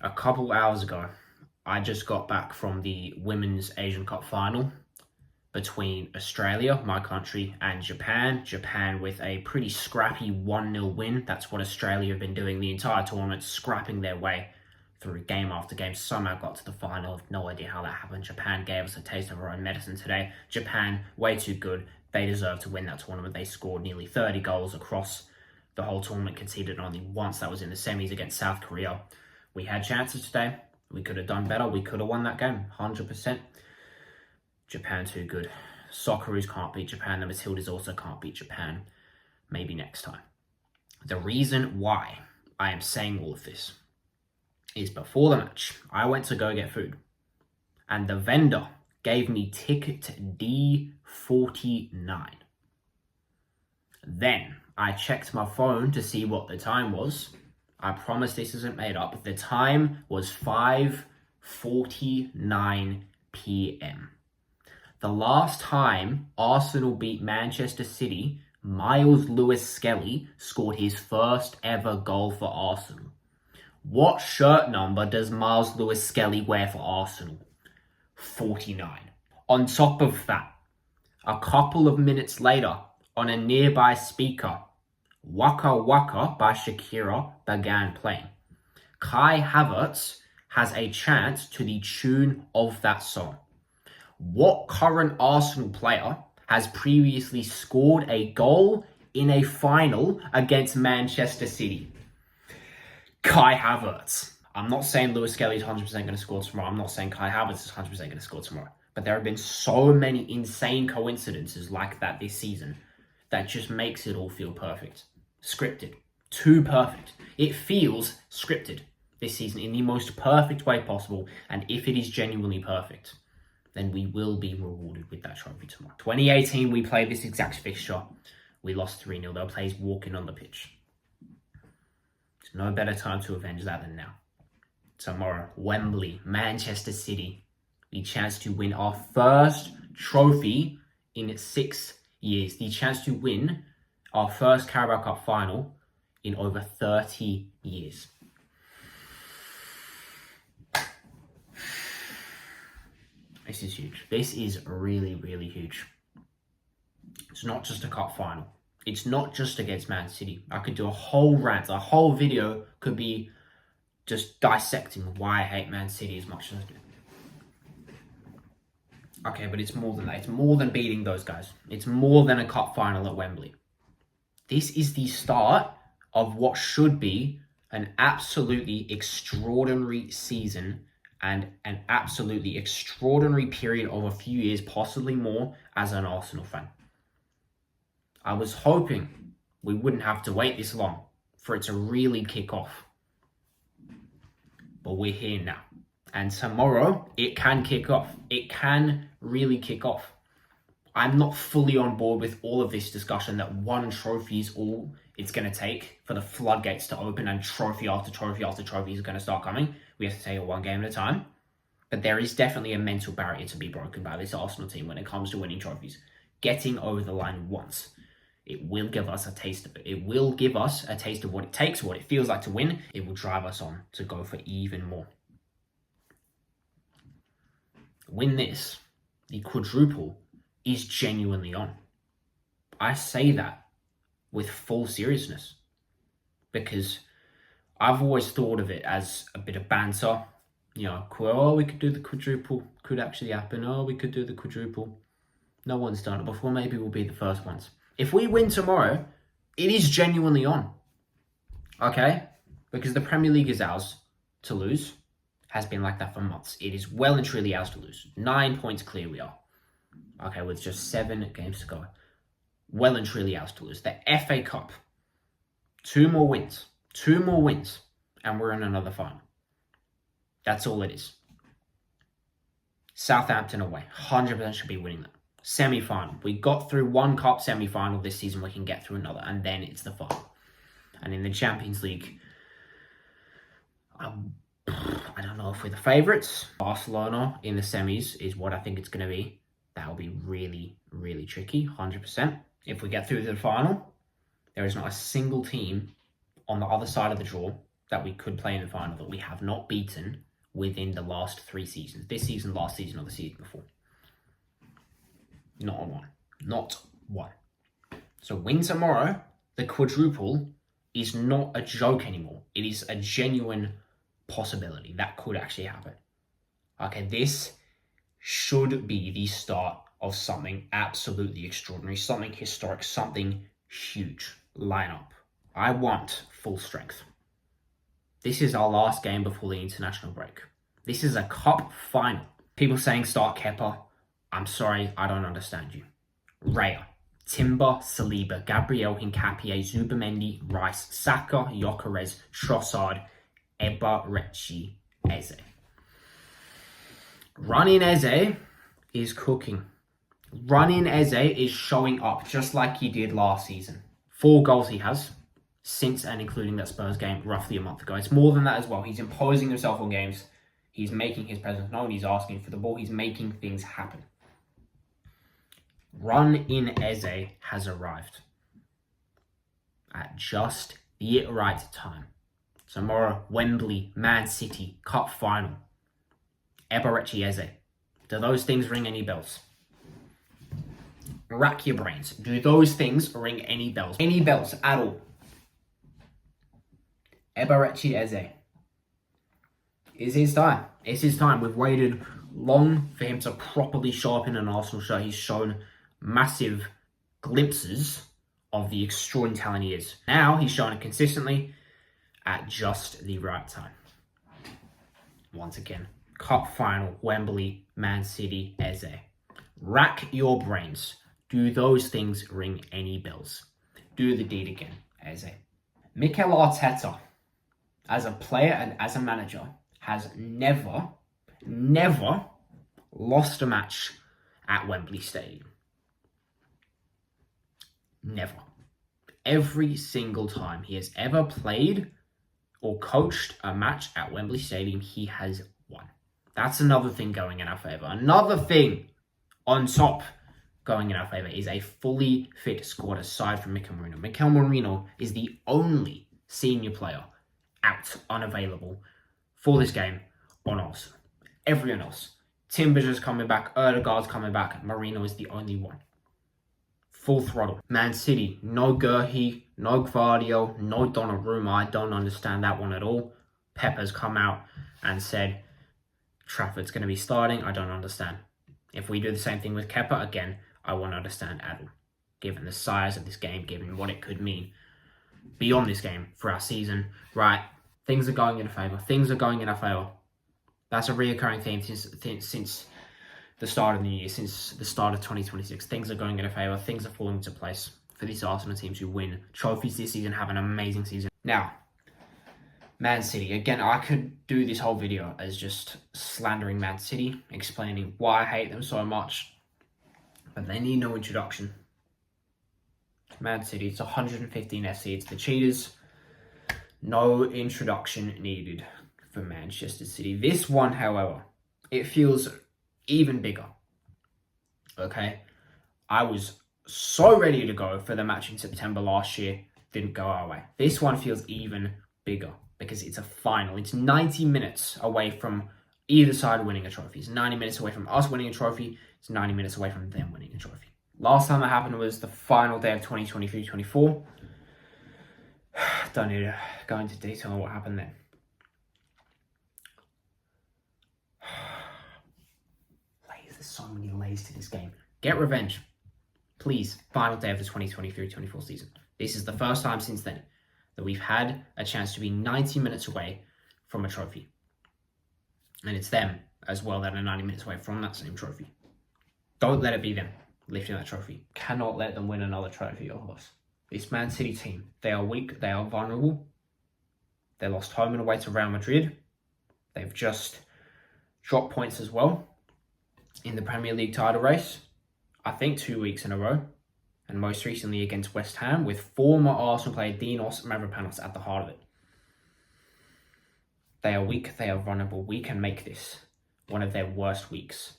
A couple hours ago, I just got back from the Women's Asian Cup final between Australia, my country, and Japan. Japan with a pretty scrappy 1-0 win. That's what Australia have been doing the entire tournament, scrapping their way through game after game. Somehow got to the final. I've no idea how that happened. Japan gave us a taste of our own medicine today. Japan, way too good. They deserve to win that tournament. They scored nearly 30 goals across the whole tournament, conceded only once. That was in the semis against South Korea. We had chances today. We could have done better. We could have won that game, 100%. Japan too good. Socceroos can't beat Japan. The Matildas also can't beat Japan. Maybe next time. The reason why I am saying all of this is before the match, I went to go get food. And the vendor gave me ticket D49. Then I checked my phone to see what the time was. I promise this isn't made up. The time was 5:49 p.m. The last time Arsenal beat Manchester City, Miles Lewis-Skelly scored his first ever goal for Arsenal. What shirt number does Miles Lewis-Skelly wear for Arsenal? 49. On top of that, a couple of minutes later, on a nearby speaker, Waka Waka by Shakira began playing. Kai Havertz has a chant to the tune of that song. What current Arsenal player has previously scored a goal in a final against Manchester City? Kai Havertz. I'm not saying Lewis Skelly is 100% going to score tomorrow. I'm not saying Kai Havertz is 100% going to score tomorrow. But there have been so many insane coincidences like that this season that just makes it all feel perfect. Scripted. Too perfect. It feels scripted this season in the most perfect way possible. And if it is genuinely perfect, then we will be rewarded with that trophy tomorrow. 2018, we played this exact fixture. We lost 3-0. There were players walking on the pitch. There's no better time to avenge that than now. Tomorrow, Wembley, Manchester City. The chance to win our first trophy in 6 years. The chance to win our first Carabao Cup final in over 30 years. This is huge. This is really, really huge. It's not just a cup final. It's not just against Man City. I could do a whole rant. A whole video could be just dissecting why I hate Man City as much as I do. Okay, but it's more than that. It's more than beating those guys. It's more than a cup final at Wembley. This is the start of what should be an absolutely extraordinary season and an absolutely extraordinary period of a few years, possibly more, as an Arsenal fan. I was hoping we wouldn't have to wait this long for it to really kick off. But we're here now. And tomorrow, it can kick off. It can really kick off. I'm not fully on board with all of this discussion that one trophy is all it's going to take for the floodgates to open and trophy after trophy after trophy is going to start coming. We have to take it one game at a time. But there is definitely a mental barrier to be broken by this Arsenal team when it comes to winning trophies. Getting over the line once. It will give us a taste of it. It will give us a taste of what it takes, what it feels like to win. It will drive us on to go for even more. Win this, the quadruple is genuinely on. I say that with full seriousness because I've always thought of it as a bit of banter. You know, oh, we could do the quadruple. Could actually happen. Oh, we could do the quadruple. No one's done it before. Maybe we'll be the first ones. If we win tomorrow, it is genuinely on. Okay? Because the Premier League is ours to lose. Has been like that for months. It is well and truly ours to lose. 9 points clear we are. Okay, with just 7 games to go. Well and truly ours to lose. The FA Cup. 2 more wins. 2 more wins. And we're in another final. That's all it is. Southampton away. 100% should be winning that. Semi-final. We got through one cup semi-final this season. We can get through another. And then it's the final. And in the Champions League, I don't know if we're the favourites. Barcelona in the semis is what I think it's going to be. That will be really, really tricky. 100%. If we get through to the final, there is not a single team on the other side of the draw that we could play in the final that we have not beaten within the last 3 seasons. This season, last season, or the season before. Not one. Not one. So win tomorrow, the quadruple is not a joke anymore. It is a genuine possibility that could actually happen. Okay, this should be the start of something absolutely extraordinary, something historic, something huge. Line up. I want full strength. This is our last game before the international break. This is a cup final. People saying start Kepa. I'm sorry, I don't understand you. Raya, Timber, Saliba, Gabriel, Hincapié, Zubamendi, Rice, Saka, Gyökeres, Trossard, Eberechi, Eze. Running Eze is cooking. Running Eze is showing up just like he did last season. 4 goals he has since and including that Spurs game roughly a month ago. It's more than that as well. He's imposing himself on games. He's making his presence known. He's asking for the ball. He's making things happen. Run in Eze has arrived at just the right time. Tomorrow, Wembley, Man City, Cup Final. Eberechi Eze. Do those things ring any bells? Rack your brains. Do those things ring any bells? Any bells at all? Eberechi Eze. It's his time. It's his time. We've waited long for him to properly show up in an Arsenal shirt. He's shown massive glimpses of the extraordinary talent he is. Now he's shown it consistently at just the right time. Once again, Cup Final, Wembley, Man City, Eze. Rack your brains. Do those things ring any bells? Do the deed again, Eze. Mikel Arteta, as a player and as a manager, has never lost a match at Wembley Stadium. Never. Every single time he has ever played or coached a match at Wembley Stadium, he has won. That's another thing going in our favour. Another thing on top going in our favour is a fully fit squad aside from Mikel Merino. Mikel Merino is the only senior player out, unavailable for this game on Arsenal. Everyone else. Timbers is coming back, Erdegaard's coming back, Merino is the only one. Full throttle. Man City, no Gurhi, no Gvardio, no Donnarumma. I don't understand that one at all. Pepper's come out and said Trafford's going to be starting. I don't understand. If we do the same thing with Kepa, again, I won't understand at all. Given the size of this game, given what it could mean beyond this game for our season, right? Things are going in our favour. Things are going in our favour. That's a reoccurring theme since the start of the year, since the start of 2026. Things are going in our favour. Things are falling into place for these Arsenal teams who win trophies this season, have an amazing season. Now, Man City. Again, I could do this whole video as just slandering Man City, explaining why I hate them so much, but they need no introduction. Man City, it's 115 SC, it's the Cheaters. No introduction needed for Manchester City. This one, however, it feels even bigger. Okay? I was so ready to go for the match in September last year, didn't go our way. This one feels even bigger because it's a final. It's 90 minutes away from either side winning a trophy. It's 90 minutes away from us winning a trophy. It's 90 minutes away from them winning a trophy. Last time that happened was the final day of 2023-24. Don't need to go into detail on what happened then. There's so many layers to this game. Get revenge. Please. Final day of the 2023-24 season. This is the first time since then that we've had a chance to be 90 minutes away from a trophy. And it's them as well that are 90 minutes away from that same trophy. Don't let it be them lifting that trophy. Cannot let them win another trophy of us. This Man City team, they are weak, they are vulnerable. They lost home and away to Real Madrid. They've just dropped points as well in the Premier League title race. I think 2 weeks in a row. And most recently against West Ham with former Arsenal player Dinos Mavropanos at the heart of it. They are weak, they are vulnerable. We can make this one of their worst weeks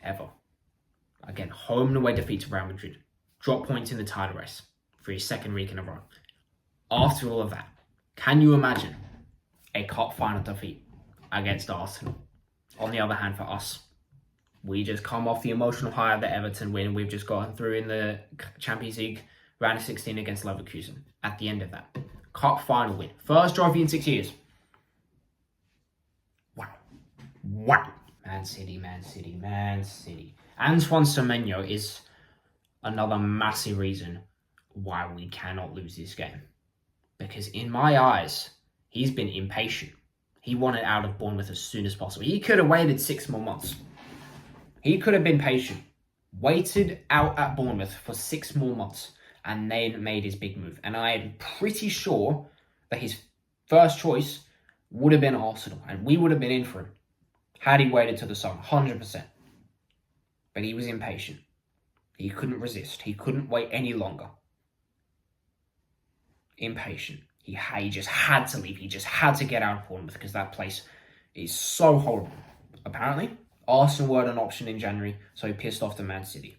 ever. Again, home and away defeat to Real Madrid. Drop points in the title race for his second week in a row. After all of that, can you imagine a cup final defeat against Arsenal. On the other hand, for us, we just come off the emotional high of the Everton win. We've just gotten through in the Champions League round of 16 against Leverkusen. At the end of that, cup final win. First trophy in 6 years. Wow. Man City. Antoine Semenyo is another massive reason why we cannot lose this game. Because in my eyes, he's been impatient. He wanted out of Bournemouth as soon as possible. He could have waited 6 more months. He could have been patient. Waited out at Bournemouth for 6 more months and then made his big move. And I am pretty sure that his first choice would have been Arsenal. And we would have been in for him had he waited till the summer. 100%. But he was impatient. He couldn't resist. He couldn't wait any longer. Impatient. He just had to leave. He just had to get out of Bournemouth because that place is so horrible. Apparently, Arsenal weren't an option in January, so he pissed off the Man City.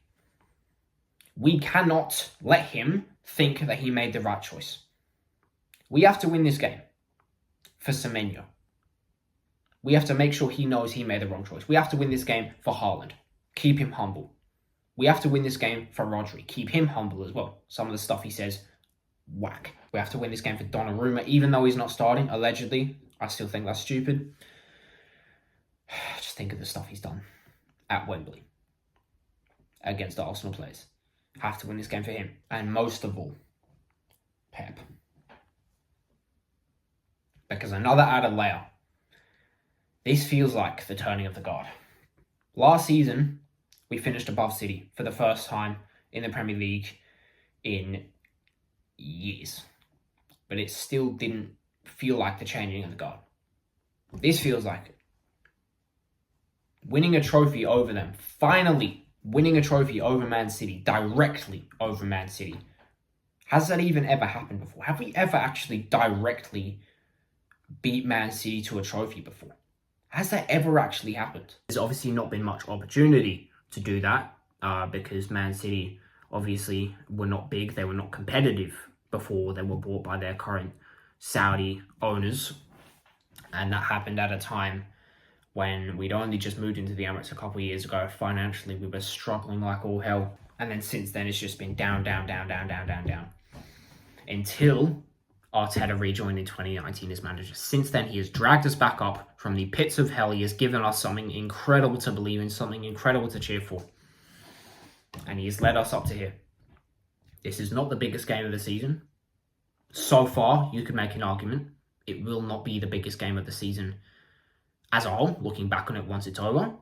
We cannot let him think that he made the right choice. We have to win this game for Semenyo. We have to make sure he knows he made the wrong choice. We have to win this game for Haaland. Keep him humble. We have to win this game for Rodri. Keep him humble as well. Some of the stuff he says, whack. We have to win this game for Donnarumma, even though he's not starting, allegedly. I still think that's stupid. Just think of the stuff he's done at Wembley against the Arsenal players. Have to win this game for him. And most of all, Pep. Because another added layer. This feels like the turning of the guard. Last season, we finished above City for the first time in the Premier League in years. But it still didn't feel like the changing of the guard. This feels like it. Winning a trophy over them. Finally winning a trophy over Man City. Directly over Man City. Has that even ever happened before? Have we ever actually directly beat Man City to a trophy before? Has that ever actually happened? There's obviously not been much opportunity to do that because Man City obviously were not big. They were not competitive before they were bought by their current Saudi owners. And that happened at a time when we'd only just moved into the Emirates a couple of years ago. Financially, we were struggling like all hell. And then since then, it's just been down. Until Arteta rejoined in 2019 as manager. Since then, he has dragged us back up from the pits of hell. He has given us something incredible to believe in, something incredible to cheer for. And he has led us up to here. This is not the biggest game of the season. So far, you could make an argument. It will not be the biggest game of the season as a whole, looking back on it once it's over.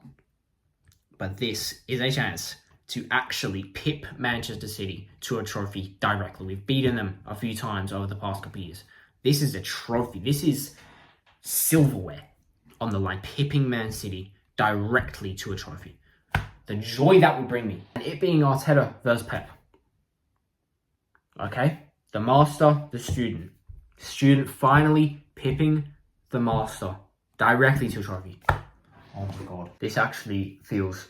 But this is a chance to actually pip Manchester City to a trophy directly. We've beaten them a few times over the past couple of years. This is a trophy. This is silverware on the line, pipping Man City directly to a trophy. The joy that would bring me. And it being Arteta versus Pep. Okay? The master, the student. Student finally pipping the master directly to a trophy. Oh my god. This actually feels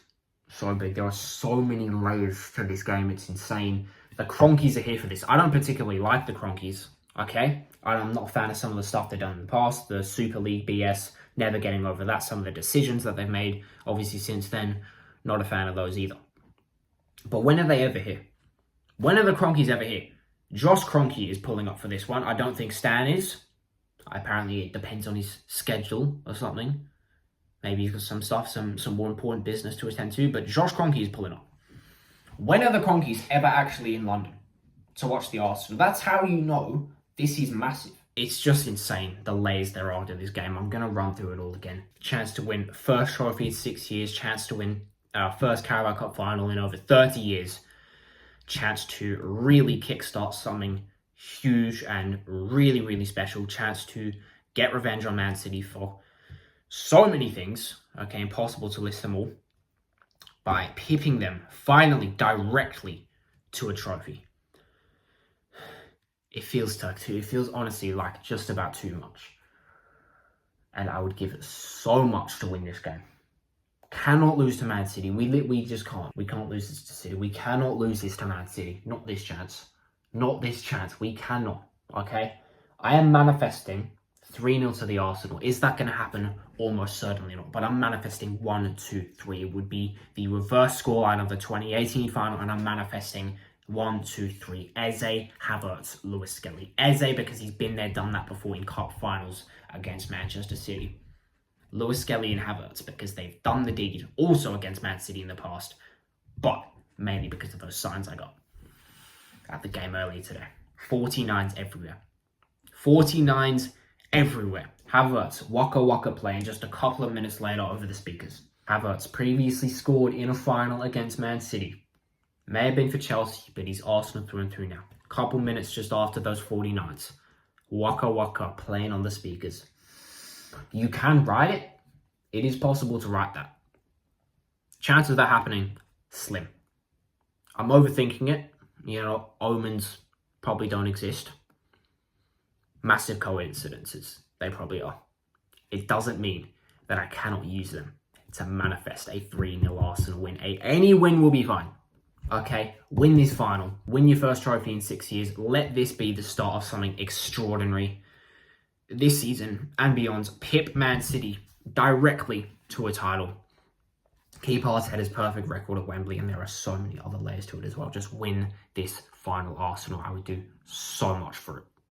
so big. There are so many layers to this game. It's insane. The Cronkies are here for this. I don't particularly like the Cronkies. Okay? I'm not a fan of some of the stuff they've done in the past. The Super League BS. Never getting over that. Some of the decisions that they've made. Obviously since then. Not a fan of those either. But when are they ever here? When are the Cronkies ever here? Josh Kroenke is pulling up for this one. I don't think Stan is. Apparently it depends on his schedule or something. Maybe he's got some stuff, some more important business to attend to. But Josh Kroenke is pulling up. When are the Cronkies ever actually in London to watch the Arsenal? That's how you know this is massive. It's just insane, the layers there are to this game. I'm going to run through it all again. Chance to win first trophy in 6 years. Chance to win our first Carabao Cup final in over 30 years. Chance to really kickstart something huge and really, really special. Chance to get revenge on Man City for so many things. Okay, impossible to list them all. By pipping them finally directly to a trophy. It feels it feels honestly like just about too much. And I would give it so much to win this game. Cannot lose to Man City. We just can't. We can't lose this to City. We cannot lose this to Man City. Not this chance. Not this chance. We cannot. Okay? I am manifesting 3-0 to the Arsenal. Is that going to happen? Almost certainly not. But I'm manifesting 1-2-3. It would be the reverse scoreline of the 2018 final, and I'm manifesting 1-2-3. Eze, Havertz, Lewis Skelly. Eze because he's been there, done that before in cup finals against Manchester City. Lewis Skelly and Havertz because they've done the deed also against Man City in the past, but mainly because of those signs I got at the game earlier today. 49s everywhere. 49s everywhere. Havertz, Waka Waka playing just a couple of minutes later over the speakers. Havertz previously scored in a final against Man City. May have been for Chelsea, but he's Arsenal through and through now. Couple minutes just after those 49s. Waka Waka playing on the speakers. You can write it. It is possible to write that. Chances of that happening, slim. I'm overthinking it. Omens probably don't exist. Massive coincidences. They probably are. It doesn't mean that I cannot use them to manifest a 3-0 Arsenal win. Any win will be fine. Okay? Win this final. Win your first trophy in 6 years. Let this be the start of something extraordinary this season and beyond. Pip Man City directly to a title. Keep Arteta's perfect record at Wembley, and there are so many other layers to it as well. Just win this final Arsenal. I would do so much for it.